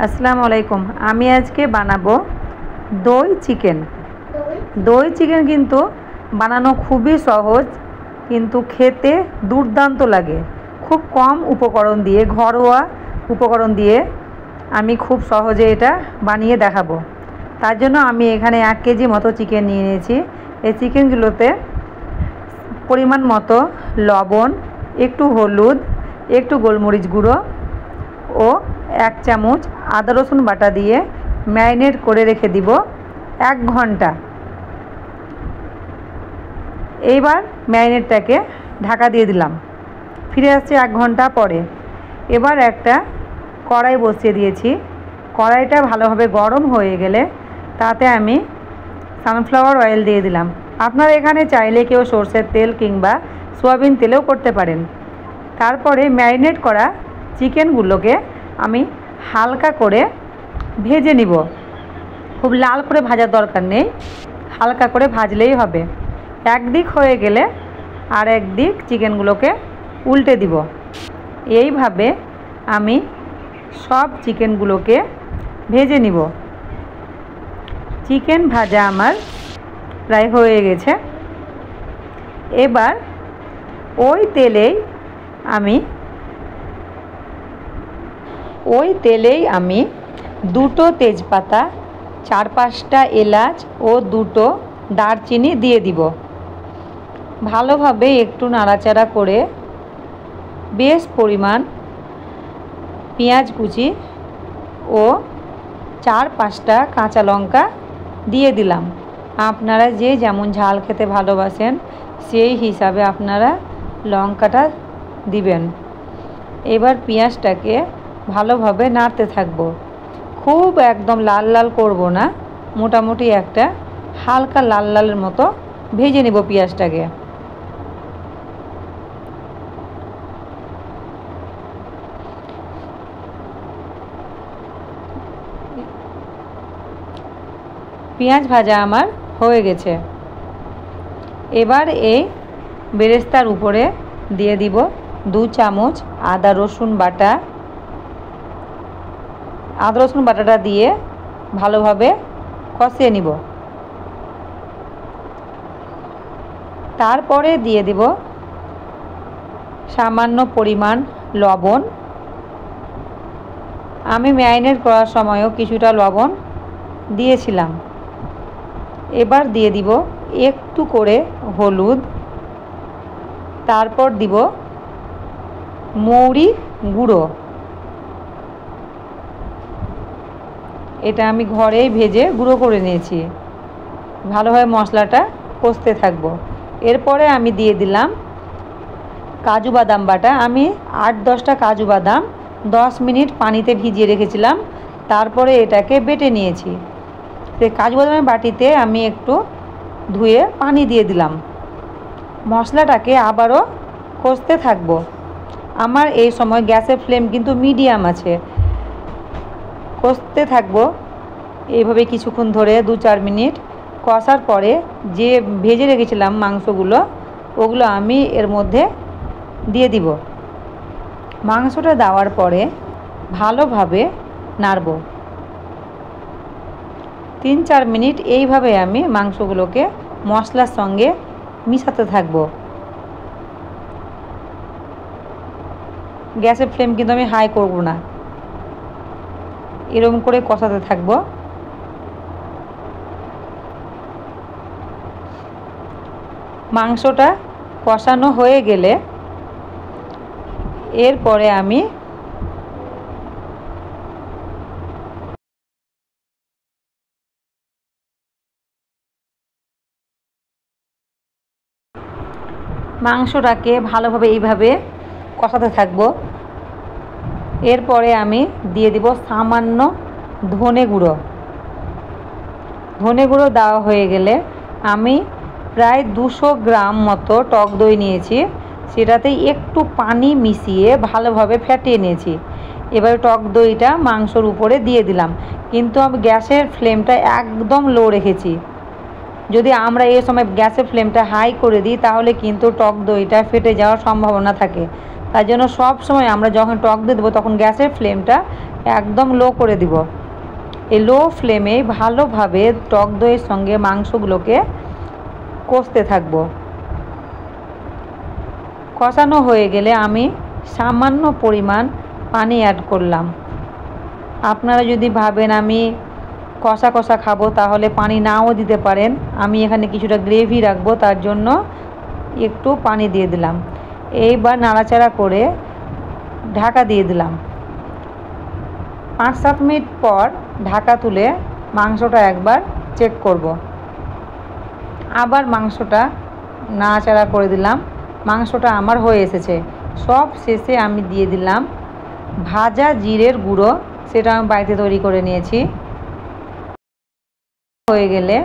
আসসালামু আলাইকুম। আমি আজকে বানাবো দই চিকেন। দই চিকেন কিন্তু বানানো খুবই সহজ, কিন্তু খেতে দুর্দান্ত লাগে। খুব কম উপকরণ দিয়ে, ঘরোয়া উপকরণ দিয়ে আমি খুব সহজে এটা বানিয়ে দেখাবো। তার জন্য আমি এখানে 1 কেজি মতো চিকেন নিয়ে নিয়েছি। এই চিকেনগুলোতে পরিমাণ মতো লবণ, একটু হলুদ, একটু গোলমরিচ গুঁড়ো ও 1 চামচ আদা রসুন বাটা দিয়ে ম্যারিনেট করে রেখে দিব 1 ঘন্টা। এইবার ম্যারিনেটটাকে ঢাকা দিয়ে দিলাম। ফিরে আসছে 1 ঘন্টা পরে। এবার একটা কড়াই বসিয়ে দিয়েছি। কড়াইটা ভালোভাবে গরম হয়ে গেলে তাতে আমি সানফ্লাওয়ার অয়েল দিয়ে দিলাম। আপনারা এখানে চাইলে কেউ সরষের তেল কিংবা সয়াবিন তেলেও করতে পারেন। তারপরে ম্যারিনেট করা চিকেনগুলোকে আমি হালকা করে ভেজে নিব। খুব লাল করে ভাজার দরকার নেই, হালকা করে ভাজলেই হবে। একদিক হয়ে গেলে আর একদিক চিকেনগুলোকে উল্টে দিব। এইভাবে আমি সব চিকেনগুলোকে ভেজে নিব। চিকেন ভাজা আমার প্রায় হয়ে গেছে। এবার ওই তেলেই আমি 2টো তেজপাতা, 4-5টা এলাচ ও 2টো দারচিনি দিয়ে দিব। ভালোভাবে একটু নাড়াচাড়া করে বেশ পরিমাণ পেঁয়াজ কুচি ও 4-5টা কাঁচা লঙ্কা দিয়ে দিলাম। আপনারা যে যেমন ঝাল খেতে ভালোবাসেন সেই হিসাবে আপনারা লঙ্কাটা দিবেন। এবার পেঁয়াজটাকে ভালোভাবে নাড়তে থাকব। খুব একদম লাল লাল করব না, মোটামুটি একটা হালকা লাল লালের মতো ভেজে নেব পেঁয়াজটাকে। পেঁয়াজ ভাজা আমার হয়ে গেছে। এবার এই বেরেস্তার উপরে দিয়ে দিব 2 চামচ আদা রসুন বাটা। আদা রসুন বাটাটা দিয়ে ভালোভাবে কষিয়ে নিব। তারপরে দিয়ে দিব সামান্য পরিমাণ লবণ। আমি ম্যারিনেট করার সময়ও কিছুটা লবণ দিয়েছিলাম। এবার দিয়ে দিব একটু করে হলুদ। তারপর দিব মৌরি গুঁড়ো। এটা আমি ঘরেই ভেজে গুঁড়ো করে নিয়েছি। ভালোভাবে মশলাটা কষতে থাকবো। এরপরে আমি দিয়ে দিলাম কাজু বাদাম বাটা। আমি 8-10টা কাজু বাদাম 10 মিনিট পানিতে ভিজিয়ে রেখেছিলাম। তারপরে এটাকে বেটে নিয়েছি। সেই কাজু বাদামের বাটিতে আমি একটু ধুয়ে পানি দিয়ে দিলাম। মশলাটাকে আবারও কষতে থাকবো। আমার এই সময় গ্যাসের ফ্লেম কিন্তু মিডিয়াম আছে। কষতে থাকবো এইভাবে কিছুক্ষণ ধরে 2-4 মিনিট কষার পরে যে ভেজে রেখেছিলাম মাংসগুলো, ওগুলো আমি এর মধ্যে দিয়ে দিব। মাংসটা দেওয়ার পরে ভালোভাবে নাড়ব। 3-4 মিনিট এইভাবে আমি মাংসগুলোকে মশলার সঙ্গে মিশাতে থাকব। গ্যাসের ফ্লেম কিন্তু আমি হাই করব না, এরকম করে কষাতে থাকব। মাংসটা কষানো হয়ে গেলে এরপরে আমি মাংসটাকে ভালোভাবে এইভাবে কষাতে থাকব। এরপরে আমি দিয়ে দিব সামান্য ধনে গুঁড়ো। ধনে গুঁড়ো দেওয়া হয়ে গেলে আমি প্রায় 200 গ্রাম মতো টক দই নিয়েছি। সেটাতে একটু পানি মিশিয়ে ভালোভাবে ফেটিয়ে নিয়েছি। এবার টক দইটা মাংসর উপরে দিয়ে দিলাম, কিন্তু আমি গ্যাসের ফ্লেমটা একদম লো রেখেছি। যদি আমরা এই সময় গ্যাসের ফ্লেমটা হাই করে দিই তাহলে কিন্তু টক দইটা ফেটে যাওয়ার সম্ভাবনা থাকে। তাই জন্য সব সময় আমরা যখন টক দই দেবো তখন গ্যাসের ফ্লেমটা একদম লো করে দিব। এই লো ফ্লেমে ভালোভাবে টক দইয়ের সঙ্গে মাংসগুলোকে কষতে থাকবো। কষানো হয়ে গেলে আমি সামান্য পরিমাণ পানি অ্যাড করলাম। আপনারা যদি ভাবেন আমি কষা কষা খাবো তাহলে পানি নাও দিতে পারেন। আমি এখানে কিছুটা গ্রেভি রাখবো, তার জন্য একটু পানি দিয়ে দিলাম। এইবার নাড়াচাড়া করে ঢাকা দিয়ে দিলাম। 5-7 মিনিট পর ঢাকা তুলে মাংসটা একবার চেক করব। আবার মাংসটা নাড়াচাড়া করে দিলাম। মাংসটা আমার হয়ে এসেছে। সব শেষে আমি দিয়ে দিলাম ভাজা জিরের গুঁড়ো, সেটা আমি বাড়িতে তৈরি করে নিয়েছি। হয়ে গেলে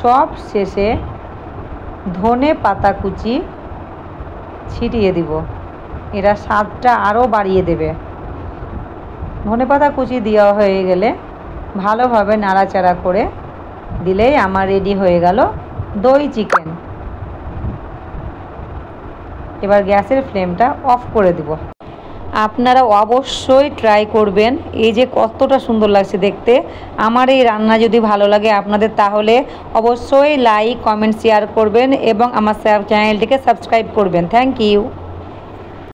সব শেষে ধনে পাতা কুচি ছিটিয়ে দিব। এরা স্বাদটা আরও বাড়িয়ে দেবে। ধনেপাতা কুচি দেওয়া হয়ে গেলে ভালোভাবে নাড়াচাড়া করে দিলেই আমার রেডি হয়ে গেল দই চিকেন। এবার গ্যাসের ফ্লেমটা অফ করে দিব। আপনারা অবশ্যই ট্রাই করবেন। এই যে কতটা সুন্দর লাগছে দেখতে। আমার এই রান্না যদি ভালো লাগে আপনাদের, তাহলে অবশ্যই লাইক, কমেন্ট, শেয়ার করবেন এবং আমার চ্যানেলটিকে সাবস্ক্রাইব করবেন। Thank you.